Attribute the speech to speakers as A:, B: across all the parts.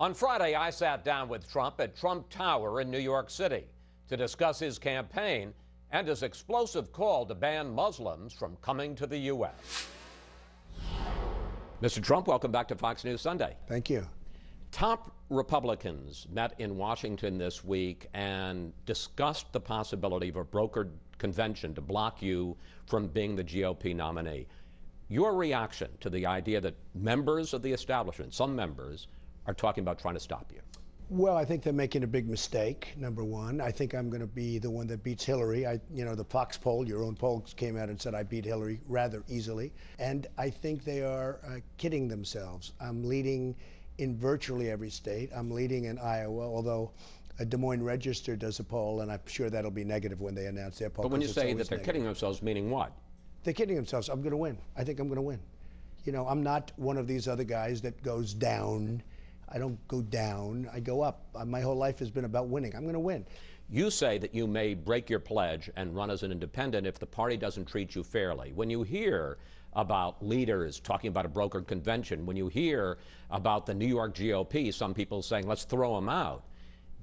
A: On Friday, I sat down with Trump at Trump Tower in New York City to discuss his campaign and his explosive call to ban Muslims from coming to the U.S. Mr. Trump, welcome back to Fox News Sunday.
B: Thank you.
A: Top Republicans met in Washington this week and discussed the possibility of a brokered convention to block you from being the GOP nominee. Your reaction to the idea that members of the establishment, some members, are talking about trying to stop you?
B: Well, I think they're making a big mistake, number one. I think I'm going to be the one that beats Hillary. The Fox poll, your own poll, came out and said I beat Hillary rather easily. And I think they are kidding themselves. I'm leading in virtually every state. I'm leading in Iowa, although a Des Moines Register does a poll, and I'm sure that'll be negative when they announce their poll.
A: But when you say that they're kidding themselves, meaning what?
B: They're kidding themselves. I'm going to win. I think I'm going to win. You know, I'm not one of these other guys that goes down. I don't go down, I go up. My whole life has been about winning. I'm going to win.
A: You say that you may break your pledge and run as an independent if the party doesn't treat you fairly. When you hear about leaders talking about a brokered convention, when you hear about the New York GOP, some people saying, let's throw them out,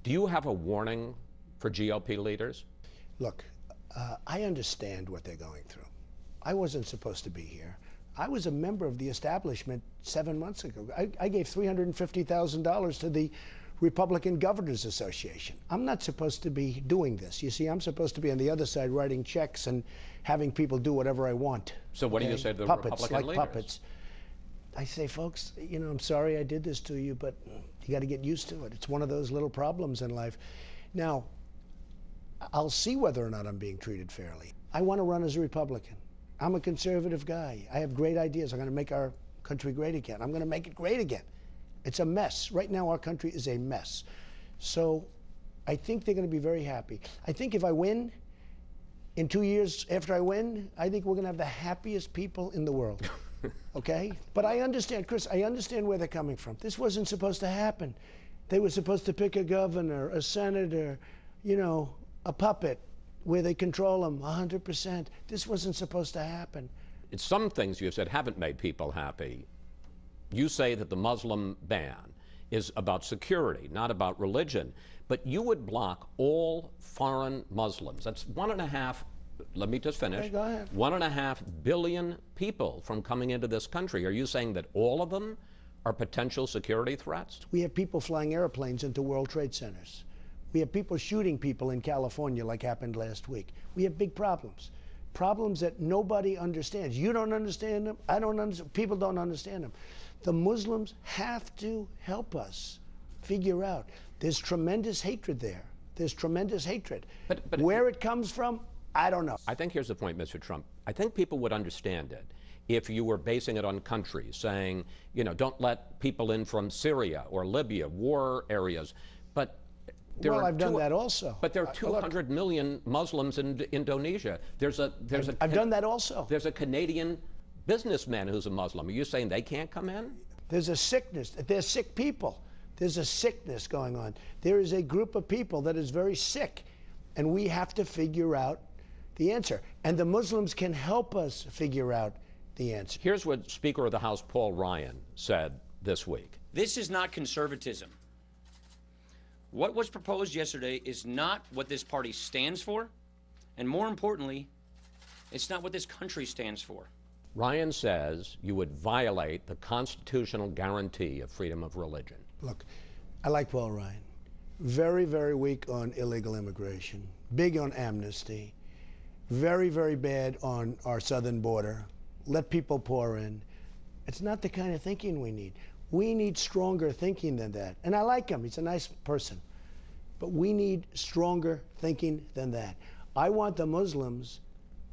A: do you have a warning for GOP leaders?
B: Look, I understand what they're going through. I wasn't supposed to be here. I was a member of the establishment 7 months ago. I gave $350,000 to the Republican Governors Association. I'm not supposed to be doing this. You see, I'm supposed to be on the other side writing checks and having people do whatever I want.
A: So what do you say to the
B: puppets,
A: Republican
B: like
A: leaders?
B: Puppets. I say, folks, you know, I'm sorry I did this to you, but you got to get used to it. It's one of those little problems in life. Now, I'll see whether or not I'm being treated fairly. I want to run as a Republican. I'm a conservative guy. I have great ideas. I'm going to make our country great again. I'm going to make it great again. It's a mess. Right now, our country is a mess. So I think they're going to be very happy. I think if I win, in 2 years after I win, I think we're going to have the happiest people in the world. Okay? But I understand, Chris, I understand where they're coming from. This wasn't supposed to happen. They were supposed to pick a governor, a senator, you know, a puppet, where they control them 100%. This wasn't supposed to happen.
A: It's some things you have said haven't made people happy. You say that the Muslim ban is about security, not about religion. But you would block all foreign Muslims. That's 1.5, let me just finish.
B: Okay, go ahead.
A: 1.5 billion people from coming into this country. Are you saying that all of them are potential security threats?
B: We have people flying airplanes into World Trade Centers. We have people shooting people in California like happened last week. We have big problems. Problems that nobody understands. You don't understand them. I don't understand. People don't understand them. The Muslims have to help us figure out. There's tremendous hatred there. There's tremendous hatred. But where it comes from, I don't know.
A: I think here's the point, Mr. Trump. I think people would understand it if you were basing it on countries, saying, you know, don't let people in from Syria or Libya, war areas. But
B: well, I've done that also.
A: But there are 200 million Muslims in Indonesia.
B: I've done that also.
A: There's a Canadian businessman who's a Muslim. Are you saying they can't come in?
B: There's a sickness. They're sick people. There's a sickness going on. There is a group of people that is very sick, and we have to figure out the answer. And the Muslims can help us figure out the answer.
A: Here's what Speaker of the House Paul Ryan said this week.
C: This is not conservatism. What was proposed yesterday is not what this party stands for, and more importantly, it's not what this country stands for.
A: Ryan says you would violate the constitutional guarantee of freedom of religion.
B: Look, I like Paul Ryan. Very, very weak on illegal immigration, big on amnesty, very, very bad on our southern border. Let people pour in. It's not the kind of thinking we need. We need stronger thinking than that. And I like him. He's a nice person. But we need stronger thinking than that. I want the Muslims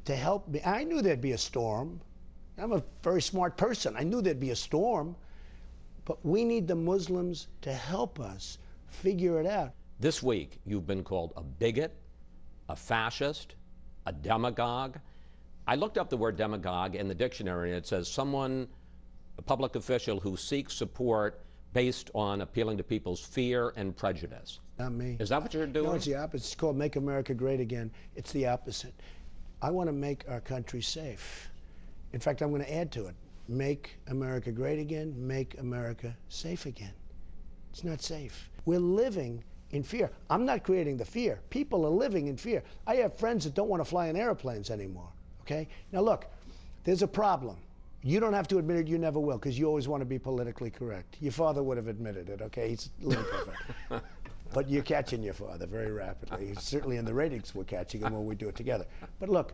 B: to help me. I knew there'd be a storm. I'm a very smart person. I knew there'd be a storm. But we need the Muslims to help us figure it out.
A: This week, you've been called a bigot, a fascist, a demagogue. I looked up the word demagogue in the dictionary, and it says someone, a public official who seeks support based on appealing to people's fear and prejudice.
B: Not me.
A: Is that what you're doing?
B: No, it's the opposite. It's called Make America Great Again. It's the opposite. I want to make our country safe. In fact, I'm going to add to it. Make America great again, make America safe again. It's not safe. We're living in fear. I'm not creating the fear. People are living in fear. I have friends that don't want to fly in airplanes anymore, okay? Now look, there's a problem. You don't have to admit it, you never will, because you always want to be politically correct. Your father would have admitted it, okay? He's a little perfect. But you're catching your father very rapidly. Certainly in the ratings we're catching him when we do it together. But look,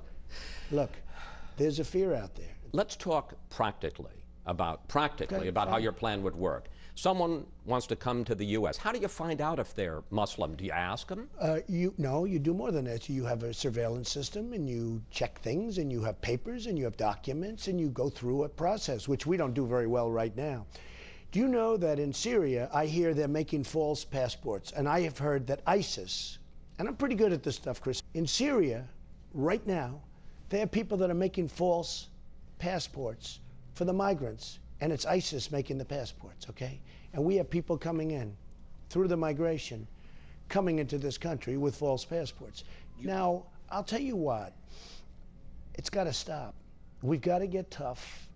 B: there's a fear out there.
A: Let's talk practically about how your plan would work. Someone wants to come to the U.S. How do you find out if they're Muslim? Do you ask them?
B: No, you do more than that. You have a surveillance system, and you check things, and you have papers, and you have documents, and you go through a process, which we don't do very well right now. Do you know that in Syria, I hear they're making false passports, and I have heard that ISIS, and I'm pretty good at this stuff, Chris, in Syria, right now, they have people that are making false passports for the migrants, and it's ISIS making the passports, okay? And we have people coming in through the migration, coming into this country with false passports. Now, I'll tell you what, it's got to stop. We've got to get tough,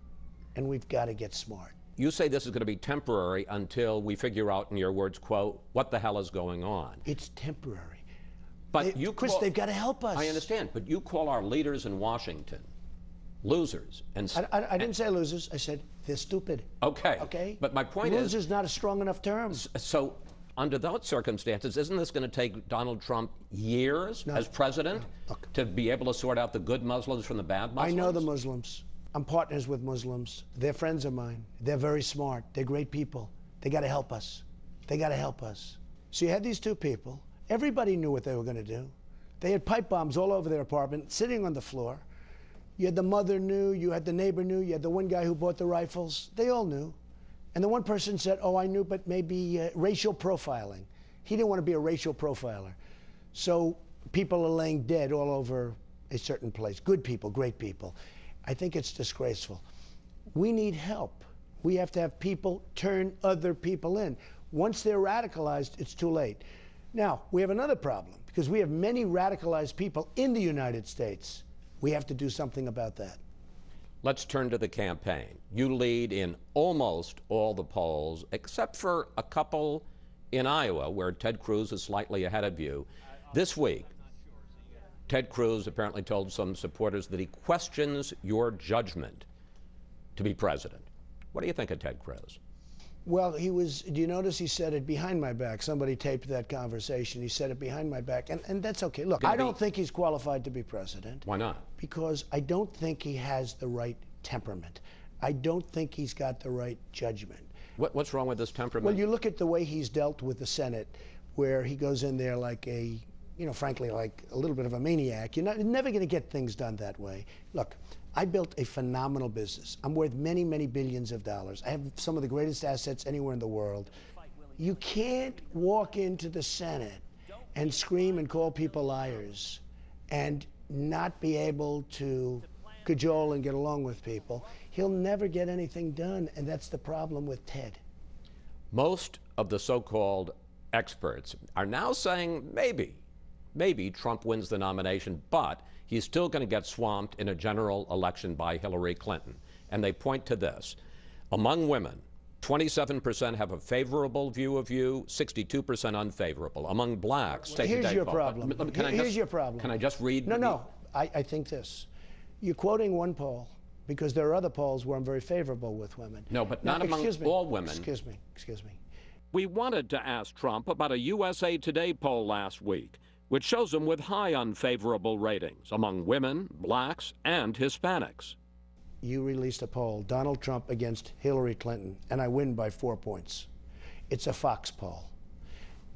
B: and we've got to get smart.
A: You say this is going to be temporary until we figure out, in your words, quote, what the hell is going on.
B: It's temporary.
A: But
B: Chris, they've got to help us.
A: I understand, but you call our leaders in Washington losers. And
B: I didn't say losers. I said they're stupid.
A: Okay.
B: Okay.
A: But my point is,
B: loser's not a strong enough term.
A: So under those circumstances, isn't this going to take Donald Trump years as president to be able to sort out the good Muslims from the bad Muslims?
B: I know the Muslims. I'm partners with Muslims. They're friends of mine. They're very smart. They're great people. They got to help us. They got to help us. So you had these two people. Everybody knew what they were going to do. They had pipe bombs all over their apartment, sitting on the floor. You had the mother knew, you had the neighbor knew, you had the one guy who bought the rifles. They all knew. And the one person said, oh, I knew, but maybe racial profiling. He didn't want to be a racial profiler. So people are laying dead all over a certain place. Good people, great people. I think it's disgraceful. We need help. We have to have people turn other people in. Once they're radicalized, it's too late. Now, we have another problem, because we have many radicalized people in the United States. We have to do something about that.
A: Let's turn to the campaign. You lead in almost all the polls, except for a couple in Iowa, where Ted Cruz is slightly ahead of you. This week, Ted Cruz apparently told some supporters that he questions your judgment to be president. What do you think of Ted Cruz?
B: Well, do you notice he said it behind my back? Somebody taped that conversation. He said it behind my back, and that's okay. Look, I don't think he's qualified to be president.
A: Why not?
B: Because I don't think he has the right temperament. I don't think he's got the right judgment.
A: What's wrong with this temperament?
B: Well, you look at the way he's dealt with the Senate, where he goes in there like a, frankly, like a little bit of a maniac. You're never going to get things done that way. Look, I built a phenomenal business. I'm worth many, many billions of dollars. I have some of the greatest assets anywhere in the world. You can't walk into the Senate and scream and call people liars and not be able to cajole and get along with people. He'll never get anything done, and that's the problem with Ted.
A: Most of the so-called experts are now saying maybe Trump wins the nomination, but he's still going to get swamped in a general election by Hillary Clinton. And they point to this. Among women, 27% have a favorable view of you, 62% unfavorable. Among blacks,
B: here's your problem. Here's your problem.
A: Can I just read?
B: No. I think this. You're quoting one poll because there are other polls where I'm very favorable with women.
A: No, but not among all women.
B: Excuse me.
A: We wanted to ask Trump about a USA Today poll last week, which shows him with high unfavorable ratings among women, blacks, and Hispanics.
B: You released a poll, Donald Trump against Hillary Clinton, and I win by 4 points. It's a Fox poll.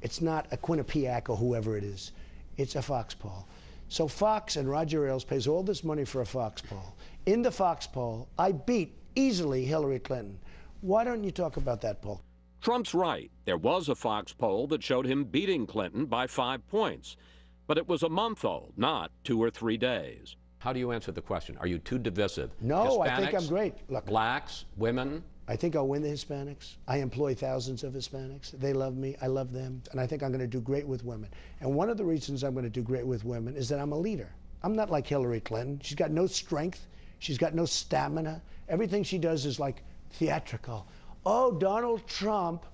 B: It's not a Quinnipiac or whoever it is. It's a Fox poll. So Fox and Roger Ailes pays all this money for a Fox poll. In the Fox poll, I beat easily Hillary Clinton. Why don't you talk about that poll?
A: Trump's right. There was a Fox poll that showed him beating Clinton by 5 points. But it was a month old, not 2 or 3 days. How do you answer the question? Are you too divisive?
B: No,
A: Hispanics,
B: I think I'm great. Look,
A: blacks, women?
B: I think I'll win the Hispanics. I employ thousands of Hispanics. They love me. I love them. And I think I'm going to do great with women. And one of the reasons I'm going to do great with women is that I'm a leader. I'm not like Hillary Clinton. She's got no strength. She's got no stamina. Everything she does is like theatrical. Oh, Donald Trump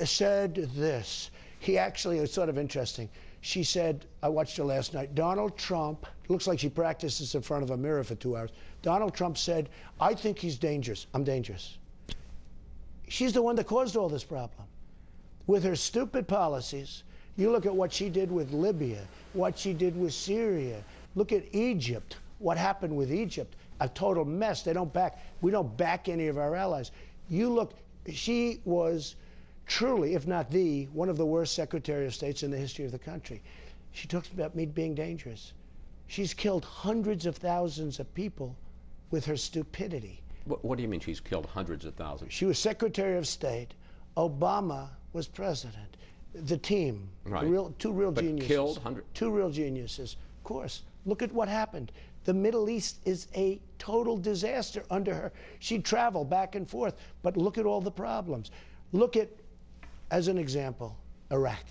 B: said this. He actually, it's sort of interesting. She said, I watched her last night, Donald Trump, looks like she practices in front of a mirror for 2 hours. Donald Trump said, I think he's dangerous. I'm dangerous. She's the one that caused all this problem. With her stupid policies, you look at what she did with Libya, what she did with Syria. Look at Egypt, what happened with Egypt. A total mess. We don't back any of our allies. You look, she was truly, if not one of the worst Secretary of States in the history of the country. She talks about me being dangerous. She's killed hundreds of thousands of people with her stupidity.
A: What do you mean she's killed hundreds of thousands?
B: She was Secretary of State. Obama was president. The team,
A: right.
B: Two real geniuses.
A: Killed hundreds?
B: Two real geniuses. Of course. Look at what happened. The Middle East is a total disaster under her. She'd travel back and forth, but look at all the problems. Look at, as an example, Iraq.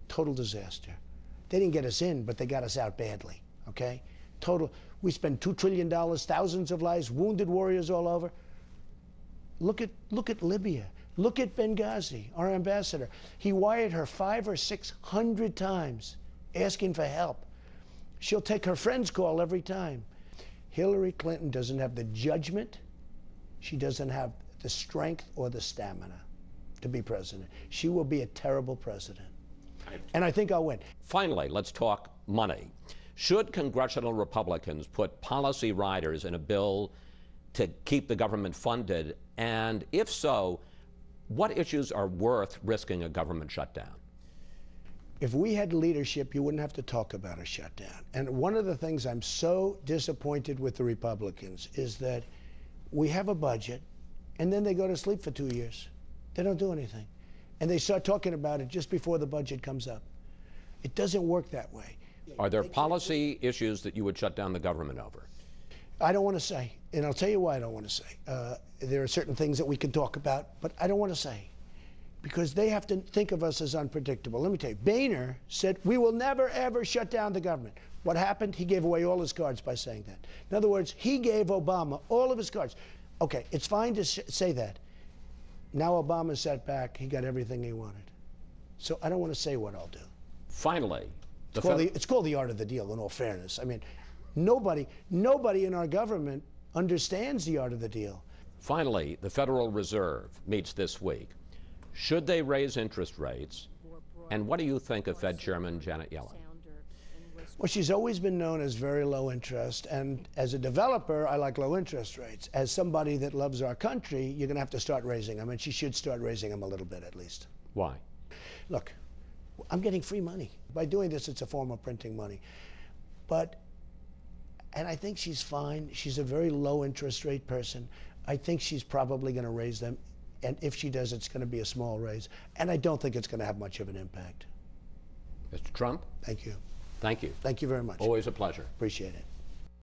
B: Total disaster. They didn't get us in, but they got us out badly, okay? Total. We spent $2 trillion, thousands of lives, wounded warriors all over. Look at Libya. Look at Benghazi, our ambassador. He wired her 500 or 600 times asking for help. She'll take her friend's call every time. Hillary Clinton doesn't have the judgment. She doesn't have the strength or the stamina to be president. She will be a terrible president. And I think I'll win.
A: Finally, let's talk money. Should congressional Republicans put policy riders in a bill to keep the government funded? And if so, what issues are worth risking a government shutdown?
B: If we had leadership, you wouldn't have to talk about a shutdown. And one of the things I'm so disappointed with the Republicans is that we have a budget, and then they go to sleep for 2 years. They don't do anything. And they start talking about it just before the budget comes up. It doesn't work that way.
A: Are there policy issues that you would shut down the government over?
B: I don't want to say, and I'll tell you why I don't want to say. There are certain things that we can talk about, but I don't want to say, because they have to think of us as unpredictable. Let me tell you, Boehner said, we will never, ever shut down the government. What happened? He gave away all his cards by saying that. In other words, he gave Obama all of his cards. Okay, it's fine to say that. Now Obama sat back, he got everything he wanted. So I don't want to say what I'll do.
A: Finally,
B: it's called the art of the deal, in all fairness. I mean, nobody in our government understands the art of the deal.
A: Finally, the Federal Reserve meets this week. Should they raise interest rates? And what do you think of Fed Chairman Janet Yellen?
B: Well, she's always been known as very low interest, and as a developer, I like low interest rates. As somebody that loves our country, you're going to have to start raising them, and she should start raising them a little bit at least.
A: Why?
B: Look, I'm getting free money. By doing this, it's a form of printing money. And I think she's fine. She's a very low interest rate person. I think she's probably going to raise them. And if she does, it's going to be a small raise. And I don't think it's going to have much of an impact.
A: Mr. Trump?
B: Thank you.
A: Thank you.
B: Thank you very much.
A: Always a pleasure.
B: Appreciate it.